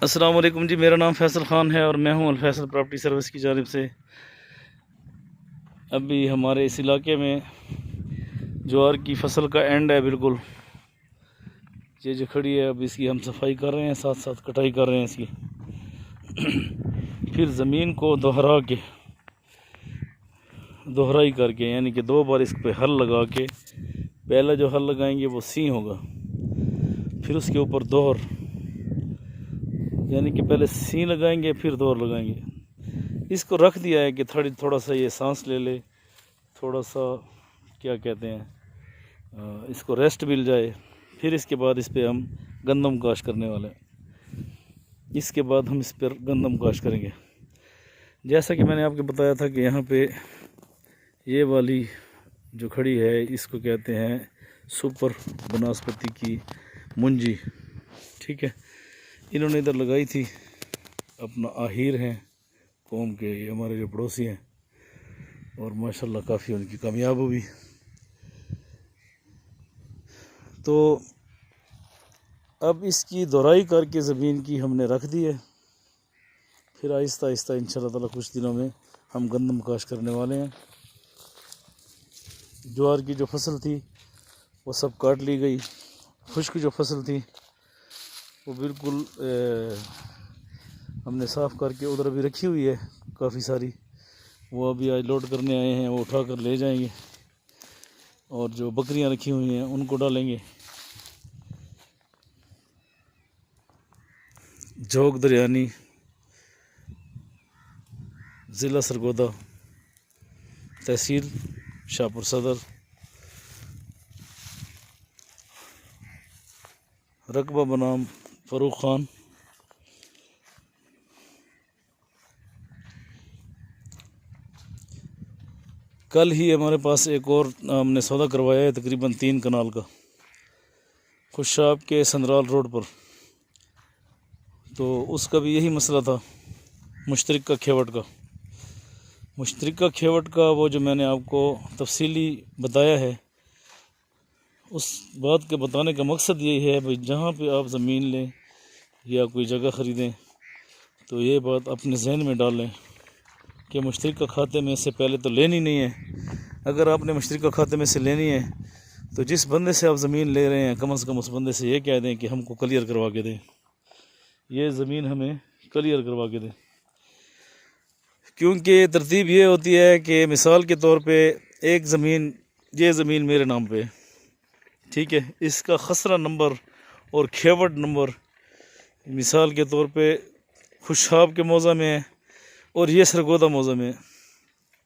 अस्सलाम वालेकुम जी। मेरा नाम फैसल ख़ान है और मैं हूं अल फैसल प्रॉपर्टी सर्विस की जानिब से। अभी हमारे इस इलाके में ज्वार की फसल का एंड है बिल्कुल। ये जो खड़ी है, अब इसकी हम सफाई कर रहे हैं, साथ साथ कटाई कर रहे हैं इसकी। फिर ज़मीन को दोहराई करके, यानी कि 2 बार इस पे हल लगा के, पहला जो हल लगाएंगे वो सी होगा, फिर उसके ऊपर दोहर, यानी कि पहले सी लगाएंगे फिर दोहर लगाएंगे। इसको रख दिया है कि थोड़ा सा ये सांस ले ले, थोड़ा सा क्या कहते हैं, इसको रेस्ट मिल जाए। फिर इसके बाद इस पर हम गंदम काश करने वाले हैं। इसके बाद हम इस पर गंदम काश करेंगे। जैसा कि मैंने आपको बताया था कि यहाँ पे ये वाली जो खड़ी है, इसको कहते हैं सुपर बनस्पति की मुंजी। ठीक है, इन्होंने इधर लगाई थी, अपना आहिर हैं कौम के, ये हमारे जो पड़ोसी हैं, और माशाल्लाह काफ़ी उनकी कामयाब हुई। तो अब इसकी दोहराई करके ज़मीन की हमने रख दी है। फिर आहिस्ता आहिस्ता इंशाल्लाह ताला कुछ दिनों में हम गंदम काश करने वाले हैं। ज्वार की जो फसल थी वो सब काट ली गई। खुश्क जो फसल थी वो बिल्कुल हमने साफ़ करके उधर अभी रखी हुई है काफ़ी सारी। वो अभी आज लोड करने आए हैं, वो उठा कर ले जाएंगे। और जो बकरियां रखी हुई हैं उनको डालेंगे। जोग दरियानी, ज़िला सरगोदा, तहसील शाहपुर सदर, रकबा बनाम फ़ारूक ख़ान। कल ही हमारे पास एक और हमने सौदा करवाया है, तकरीबन 3 कनाल का, खुशाब के संदराल रोड पर। तो उसका भी यही मसला था, मुश्तरका खेवट का। मुश्तरका खेवट का वो जो मैंने आपको तफसीली बताया है, उस बात के बताने का मकसद यही है भाई, जहाँ पे आप ज़मीन लें या कोई जगह ख़रीदें तो ये बात अपने जहन में डाल लें कि मुश्तरका खाते में से पहले तो लेनी नहीं है। अगर आपने मुश्तरका खाते में से लेनी है तो जिस बंदे से आप ज़मीन ले रहे हैं, कम से कम उस बंदे से ये कह दें कि हमको क्लियर करवा के दें, ये ज़मीन हमें क्लियर करवा के दें। क्योंकि तरतीब ये होती है कि मिसाल के तौर पे एक ज़मीन, ये ज़मीन मेरे नाम पे, ठीक है, इसका खसरा नंबर और खेवट नंबर मिसाल के तौर पे खुशाब के मौज़ा में है और ये सरगोदा मौज़ा में है।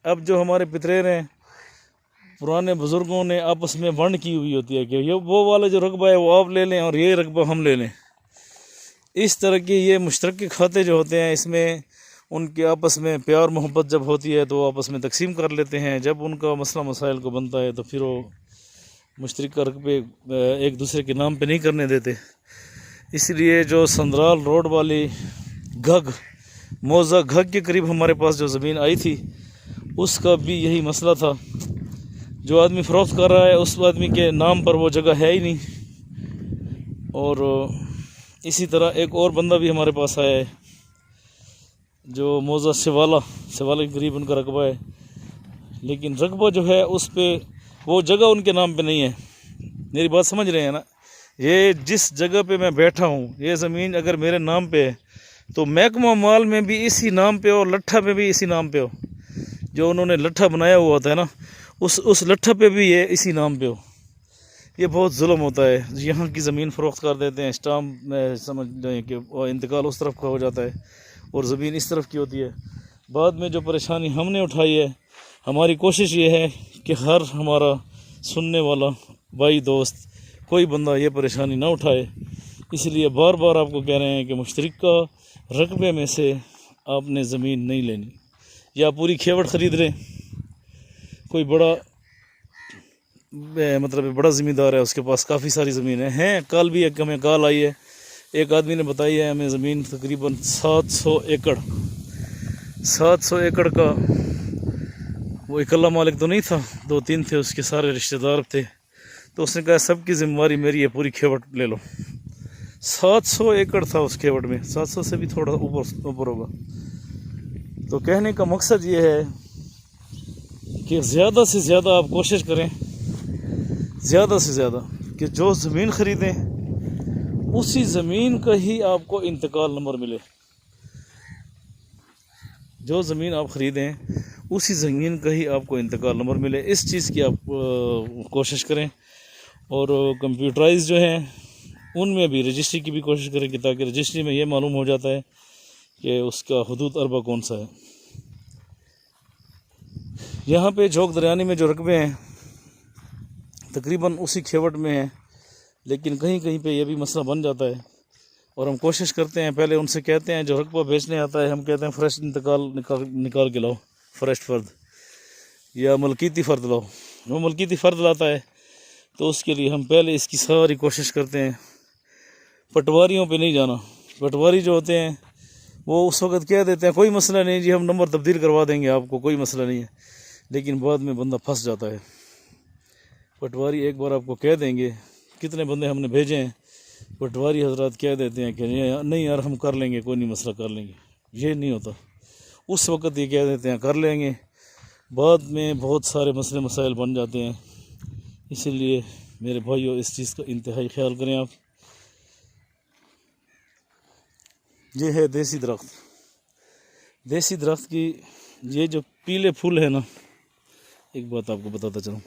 अब जो हमारे पितरेर हैं, पुराने बुज़ुर्गों ने आपस में वंड की हुई होती है कि ये वो वाला जो रकबा है वो आप ले लें और ये रकबा हम ले लें। इस तरह की ये मुश्तरके खाते जो होते हैं, इसमें उनके आपस में प्यार मोहब्बत जब होती है तो आपस में तकसीम कर लेते हैं। जब उनका मसला मसाइल को बनता है तो फिर वो मुश्तरका रकबे एक दूसरे के नाम पे नहीं करने देते। इसलिए जो संदराल रोड वाली घग मौज़ा घग के करीब हमारे पास जो ज़मीन आई थी, उसका भी यही मसला था। जो आदमी फ़रोख्त कर रहा है उस आदमी के नाम पर वो जगह है ही नहीं। और इसी तरह एक और बंदा भी हमारे पास आया है जो मौज़ा सिवाला के करीब उनका रकबा है, लेकिन रकबा जो है उस पर वो जगह उनके नाम पे नहीं है। मेरी बात समझ रहे हैं ना? ये जिस जगह पे मैं बैठा हूँ, ये ज़मीन अगर मेरे नाम पे है तो महकमा माल में भी इसी नाम पे हो, लट्ठा पे भी इसी नाम पे हो। जो उन्होंने लट्ठा बनाया हुआ होता है ना, उस लट्ठा पे भी ये इसी नाम पे हो। ये बहुत जुल्म होता है। यहाँ की ज़मीन फ़रोख्त कर देते हैं, स्टाम्प में समझ लें कि इंतकाल उस तरफ का हो जाता है और ज़मीन इस तरफ की होती है। बाद में जो परेशानी हमने उठाई है, हमारी कोशिश ये है कि हर हमारा सुनने वाला भाई दोस्त कोई बंदा ये परेशानी ना उठाए। इसलिए बार बार आपको कह रहे हैं कि मुश्तरका रकबे में से आपने ज़मीन नहीं लेनी, या पूरी खेवट ख़रीद लें। कोई बड़ा मतलब बड़ा ज़मींदार है, उसके पास काफ़ी सारी ज़मीनें हैं। कल भी एक हमें कॉल आई है, एक आदमी ने बताई है हमें ज़मीन तकरीबन 700 एकड़ का। वो इकल्ला मालिक तो नहीं था, 2-3 थे, उसके सारे रिश्तेदार थे। तो उसने कहा सबकी ज़िम्मेवारी मेरी है, पूरी खेवट ले लो, 700 एकड़ था उस खेवट में, 700 से भी थोड़ा ऊपर ऊपर होगा। तो कहने का मकसद ये है कि ज़्यादा से ज़्यादा आप कोशिश करें, ज़्यादा से ज़्यादा, कि जो ज़मीन ख़रीदें उसी ज़मीन का ही आपको इंतकाल नंबर मिले। जो ज़मीन आप ख़रीदें उसी ज़मीन का ही आपको इंतकाल नंबर मिले, इस चीज़ की आप कोशिश करें। और कंप्यूटराइज जो हैं उनमें भी रजिस्ट्री की भी कोशिश करें कि ताकि रजिस्ट्री में ये मालूम हो जाता है कि उसका हुदूद अरबा कौन सा है। यहाँ पे झोंक दरियानी में जो रकबे हैं तकरीबन उसी खेवट में हैं, लेकिन कहीं कहीं पे ये भी मसला बन जाता है। और हम कोशिश करते हैं, पहले उनसे कहते हैं, जो रकबा बेचने आता है हम कहते हैं फ्रेश निकाल के लाओ, फ्रेश फ़र्द या मलकीती फ़र्द लाओ। वो मलकीती फ़र्द लाता है तो उसके लिए हम पहले इसकी सारी कोशिश करते हैं। पटवारियों पे नहीं जाना, पटवारी जो होते हैं वो उस वक्त कह देते हैं कोई मसला नहीं जी, हम नंबर तब्दील करवा देंगे आपको, कोई मसला नहीं है, लेकिन बाद में बंदा फंस जाता है। पटवारी एक बार आपको कह देंगे, कितने बंदे हमने भेजे हैं, पटवारी हजरात कह देते हैं कि नहीं यार हम कर लेंगे, कोई नहीं मसला कर लेंगे। ये नहीं होता, उस वक्त ये कह देते हैं कर लेंगे, बाद में बहुत सारे मसले मसाइल बन जाते हैं। इसलिए मेरे भाइयों इस चीज़ का इंतहाई ख्याल करें आप। ये है देसी दरख्त, देसी दरख्त की ये जो पीले फूल है ना, एक बात आपको बताता चलूँ,